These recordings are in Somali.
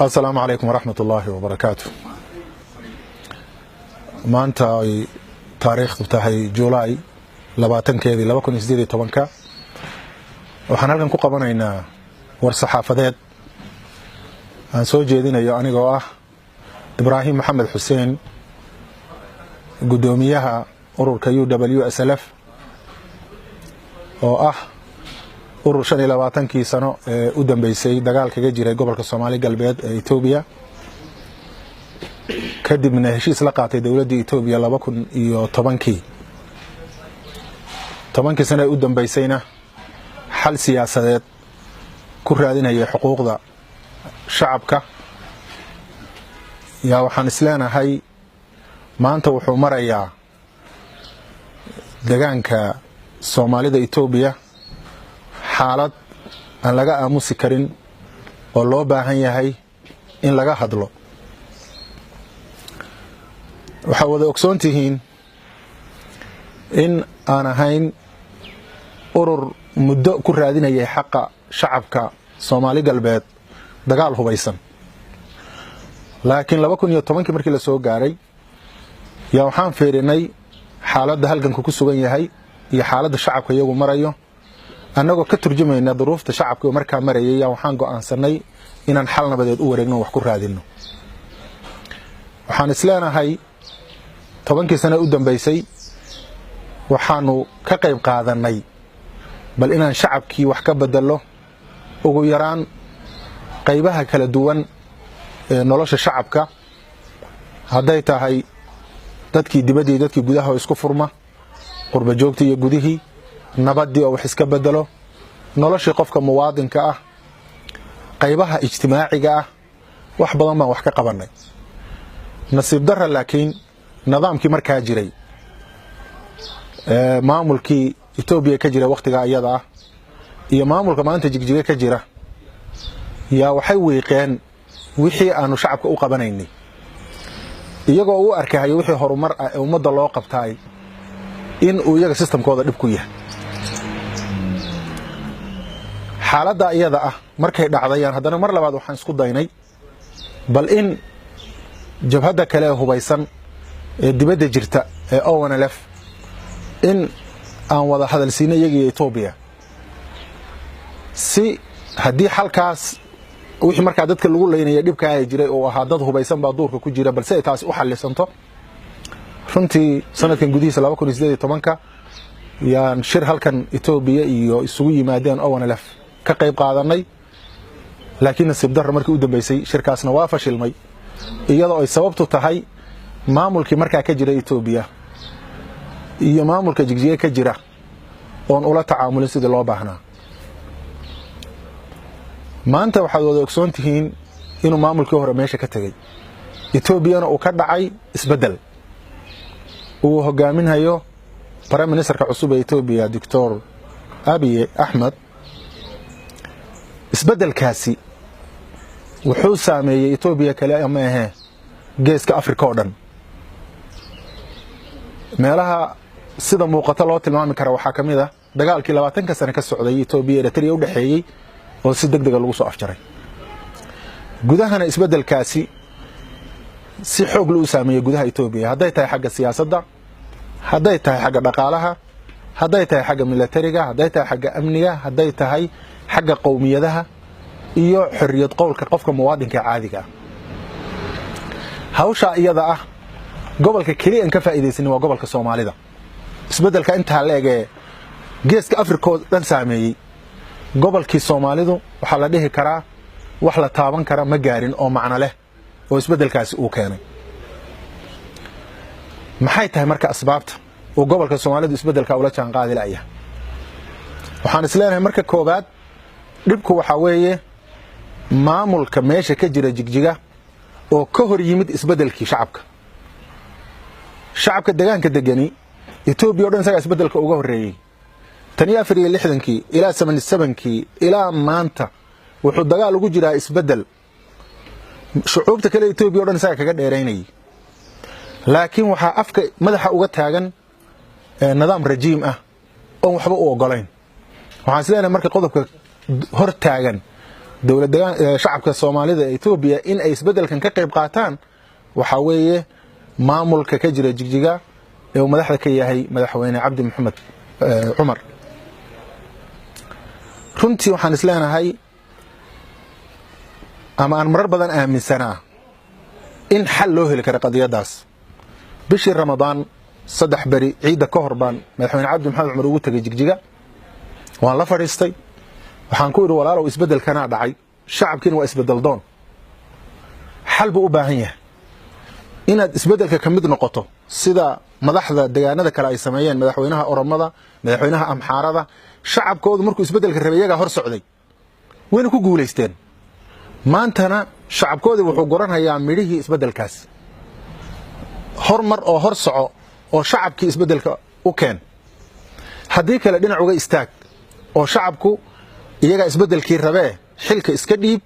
السلام عليكم ورحمة الله وبركاته. maanta ay taariikhdu tahay July 20keedii 2018 waxaan halkan ku qabanaynaa war saxaafadeed aan soo jeedinayo anigoo ah Ibrahim Maxamed Xuseen gudoomiyaha ururka UWSLF oo ah urur 25 sano ee u dambeysay dagaalka ka jiray gobolka Soomaali galbeed ee Itoobiya kadibna heshiis la qaatay dawladda Itoobiya 2010 sano u dambeysayna xal siyaasadeed ku raadinaya xuquuqda shacabka yaa waxaan isleenahay maanta wuxuu marayaa deegaanka Soomaalida Itoobiya xaalad aan laga aamusi karin oo loo baahan yahay in laga hadlo waxa wada ogsoontihiin in aan ahayn urur muddo ku raadinayay xaqa shacabka Soomaali galbeed dagaal hubaysan laakiin 2010 markii la soo gaaray yaa waxaan fiirinay xaaladda halganku ku sugan yahay iyo xaaladda shacabka iyagu marayo annagoo ka turjumayna duruufta shacabka markaa marayay yaa waxaan go'aansanay inaan xal nabadeed u wareegno wax ku raadino waxaan isleenahay 10 sano u dambeysay waxaanu ka qayb qaadanay bal inaan shacabkii wax ka bedelo ugu yaraan qaybaha kala duwan ee nolosha shacabka haday tahay dadkii dibadii dadkii gudaha isku furma qurba joogta iyo gudihii nabadii oo wax iska bedelo nolosha qofka muwaadinka ah qaybaha ijtimaaciga ah wax badan baan wax ka qabanay nasiib darra laakiin nidaamkii markaa jiray maamulkii Itoobiya ka jira waqtiga ayada ah iyo maamulka maanta jigjiga ka jira yaa waxay weeqeen wixii aanu shacabka u qabanaynay iyagoo u arkayo wixii horumar ah ee ummadda loo qabtay in uu iyaga systemkooda dhib ku yahay xaaladda ayada ah markay dhacdayaan haddana mar labaad waxaan isku daynay bal in jabhadda kale hubaysan ee dibadda jirta ee ONLF in aan wada hadalsiino iyaga Itoobiya si hadii xalkaas wixii markaa dadka lagu leeyahay dhibka ay jiray oo ahaa dad hubaysan baa duurka ku jira balse ay taas u xallisanto runtii sanadkan gudihiisa 2018 yaan shir halkan Itoobiya iyo isugu yimaadeen ONLF ka qayb qaadanay laakiin nasiib darro markii u dambeysay shirkaasna waa fashilmay iyadoo ay sababtu tahay maamulkii markaa ka jira Itoobiya iyo maamulka jigjiga ka jira oon ula tacaamulin sidii loo baahnaa maanta waxaad wada ogsoontihiin inuu maamulkii hore meesha ka tagay Itoobiyana uu ka dhacay isbedel uu hogaaminayo Prime Ministerka cusub ee Itoobiya Dr. Abiy Ahmed isbedelkaasi wuxuu saameeyay Itoobiya kale ama ahe geeska Afrika oo dhan meelaha sida muuqata loo tilmaami kara waxa kamid ah dagaalkii 20 sano ka socday Itoobiya Eritrea u dhaxeeyay oo si degdeg ah lagu soo afjaray gudahana isbedelkaasi si xoog loo saameeyay gudaha Itoobiya haday tahay xagga siyaasadda haday tahay xagga dhaqaalaha haday tahay xagga militariga haday tahay xagga amniga haday tahay xagga qowmiyadaha iyo xorriyad qowlka qofka muwaadinka caadiga ah hawsha iyada ah gobolka kaliya ka faa'iideysan waa gobolka Soomaalida isbedelka inta leegay geeska Afrika oo dhan saameeyay gobolkii Soomaalidu waxa la dhihi karaa wax la taaban kara ma gaarin oo macna leh oo isbedelkaasi uu keenay maxay tahay marka asbaabta oo gobolka Soomaalidu isbedelka ula jaan qaadi lahayaa waxaan isleenahay marka koobaad dhibku waxa weeye maamulka meesha ka jira jigjiga oo ka hor yimid isbedelkii shacabka deegaanka degani Itoobiya oo dhan isaga isbedelka uga horeeyay tan 64kii ilaa 87kii ilaa maanta wuxuu dagaal ugu jiraa isbedel shucuubta kale Itoobiya oo dhan isaga kaga dheereynay laakiin waxa afka madaxa uga taagan nidaam rajiim ah oo waxba u ogolayn waxaan isleenahay marka qodobka hor taagan shacabka Soomaalida ee Itoobiya in ay isbedelkan ka qayb qaataan waxa weeye maamulka ka jira Jigjiga ee madaxda ka yahay madaxweyne Cabdi Maxamed Cumar runtii waxaan isleenahay ama aan marar badan aaminsanaa in xal loo heli karo qadiyadaas bishii Ramadaan 3 bari ciida ka hor baan madaxweyne Cabdi Maxamed Cumar ugu tagay Jigjiga waan la fariistay waxaan ku iri walaalow isbedelkana dhacay shacabkiina waa isbedel doon xal buu u baahan yahay inaad isbedelka ka mid noqoto sida madaxda deegaanada kale ay sameeyeen madaxweynaha Oromada madaxweynaha Amxaarada shacabkoodu markuu isbedelka rabay iyaga hor socday wayna ku guuleysteen maantana shacabkoodu wuxuu goranayaa midhihii isbedelkaas hormar oo hor soco oo shacabkii isbedelka u keen haddii kale dhinac uga istaag oo shacabku iyaga isbedelkii rabee xilka iska dhiib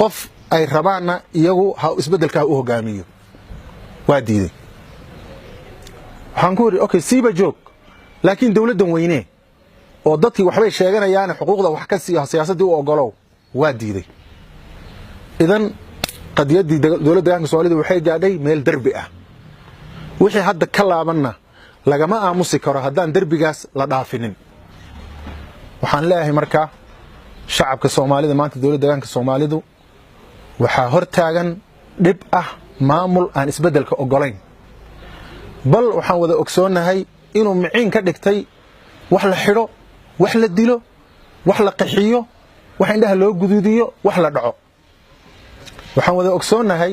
qof ay rabaana iyagu ha isbedelka u hogaamiyo waa diiday waxaan ku yiri okay siiba joog laakiin dawladdan weyne oo dadkii waxbay sheeganayaan xuquuqda wax ka siiyo siyaasadii u ogolow waa diiday idan qadiyadii dawladda Soomaalidu waxay gaadhay meel darbi ah wixii hadda ka laabanna lagama aamusi karo haddaan darbigaas la dhaafinin waxaan leeyahay marka shacabka Soomaalida maanta dawladda Soomaalidu waxa hor taagan dib ah maamul aan isbedelka ogolayn bal waxaan wada ogsoonahay inuu miciin ka dhigtay wax la xiro wax la dilo wax la qaxiyo wax indhaha loo guduudiyo wax la dhaco waxaan wada ogsoonahay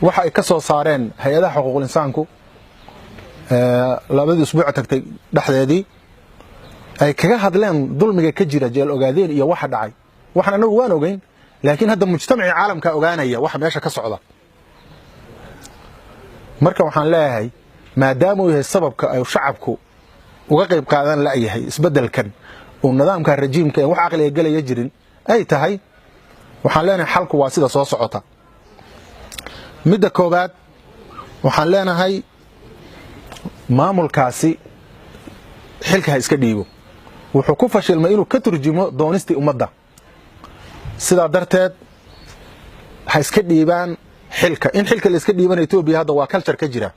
waxa ay ka soo saareen hay'adaha xuquuqul insaanku labadii usbuuc tagtay dhaxdeedii ay kaga hadleen dulmiga ka jira jeel ogaadeen iyo waxa dhacay waxaan anagu waan ogeyn laakiin hadda mujtamaci caalamka ogaanaya waxa meesha ka socda marka waxaan leeyahay maadaama uu yahay sababka ay shacabku uga qayb qaadan la yahay isbedelkan oo nidaamka rajiimka ee wax aqliga galaya jirin ay tahay waxaan leenahay xalku waa sida soo socota midda koobaad waxaan leenahay maamulkaasi xilka iska dhiibo wuxuu ku fashilmay inuu ka turjumo doonistii ummadda sida darteed ha iska dhiibaan xilka in xilka la iska dhiibana Itoobiya hadda waa culture ka jira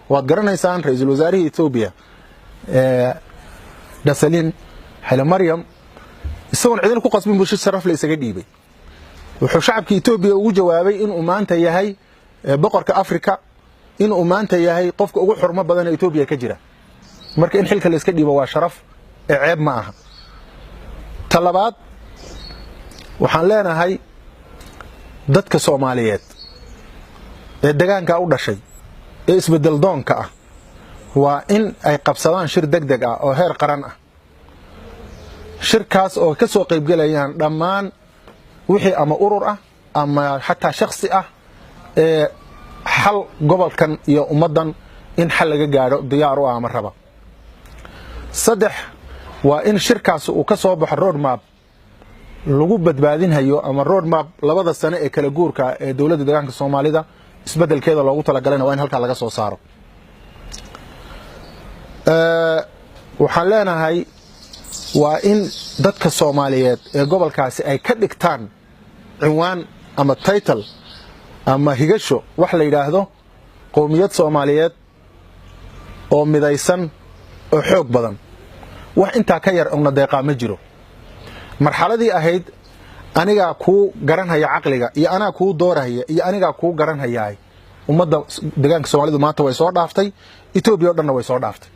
waad garanaysaan ra'iisul wasaaraha Itoobiya Dasalin Haile Mariam isagoon cidina ku qasbin bulshada sharaf la isaga dhiibay wuxuu shacabka Itoobiya ugu jawaabay in uu maanta yahay boqorka Afrika in uu maanta yahay qofka ugu xurmo badan ee Itoobiya ka jira marka in xilka la iska dhiibo waa sharaf ee ceeb ma aha talabaad waxaan leenahay dadka Soomaaliyeed ee deegaanka u dhashay ee isbedel doonka ah waa in ay qabsadaan shir degdeg ah oo heer qaran ah shirkaas oo ka soo qayb galayaan dhammaan wixii ama urur ah ama xataa shakhsi ah ee xal gobolkan iyo ummadan in xal laga gaaro diyaar u ah ama raba saddex waa in shirkaas uu ka soo baxo road map lagu badbaadinayo ama road map labada sano ee kala guurka ee dawladda deegaanka Soomaalida isbedelkeeda loogu talagalay waa in halka laga soo saaro waxaan leenahay waa in dadka Soomaaliyeed ee gobolkaasi ay ka dhigtaan cinwaan ama title ama higasho wax la yiraahdo qoomiyad Soomaaliyeed oo midaysan oo xoog badan wax inta ka yar oo deeqa ma jiro marxaladii ahayd aniga ku garanaya aqliga iyo ana ku dooraya iyo aniga ku garanayay ummadda deegaanka Soomaalidu maanta way soo dhaaftay Itoobiya oo dhan way soo dhaaftay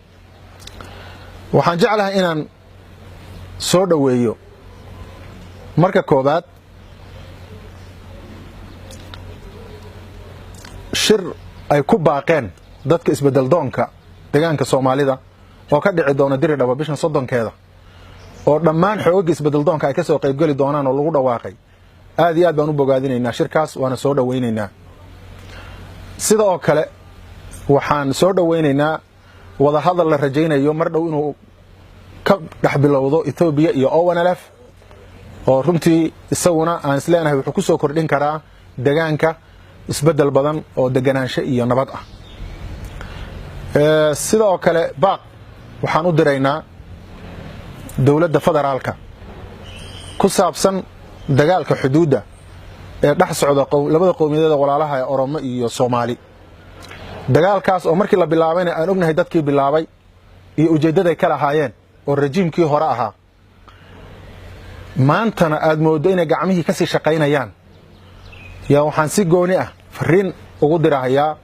waxaan jeclahay inaan soo dhaweeyo marka koobaad shir ay ku baaqeen dadka isbedel doonka deegaanka Soomaalida oo ka dhici doona Diridhaba bishan 30keeda oo dhammaan xoogga isbedel doonka ay ka soo qayb gali doonaan oo lagu dhawaaqay aad iyo aad baan u bogaadinaynaa shirkaas waana soo dhaweynaynaa sidoo kale waxaan soo dhaweynaynaa wada hadal la rajaynayo mar dhow inuu ka dhaxbilowdo Itoobiya iyo ONLF oo runtii isaguna aan isleenahay wuxuu ku soo kordhin karaa deegaanka isbedel badan oo deganaansho iyo nabad ah sidoo kale baaq waxaan u diraynaa dawladda federaalka ku saabsan dagaalka xuduudda ee dhex socda labada qowmiyadeed walaalaha ee Oromo iyo Soomaali dagaalkaas oo markii la bilaabayna aan ognahay dadkii bilaabay iyo ujeedaday kala haayeen oo rejiimkii hore ahaa maantana aad moodo inay gacmihii ka sii shaqaynayaan yaa waxaan si gooni ah fariin ugu dirahayaa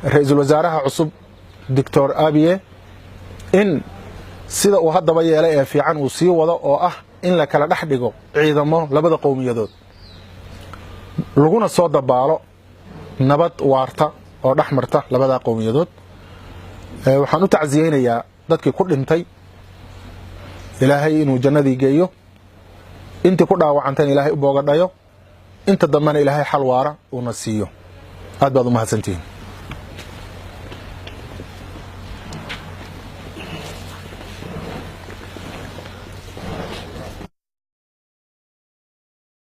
ra'iisul wasaaraha cusub Dr. Abiy in sida uu haddaba yeelay ee fiican uu sii wado oo ah in la kala dhex dhigo ciidamo labada qowmiyadood laguna soo dabaalo nabad waarta oo dhex marta labada qowmiyadood waxaan u tacsiyeynayaa dadkii ku dhintay ilaahay inuu jannadii geeyo intii ku dhaawacantay ilaahay u boogadhayo inta dambana ilaahay xal waara uu na siiyo aad baad u mahadsantihiin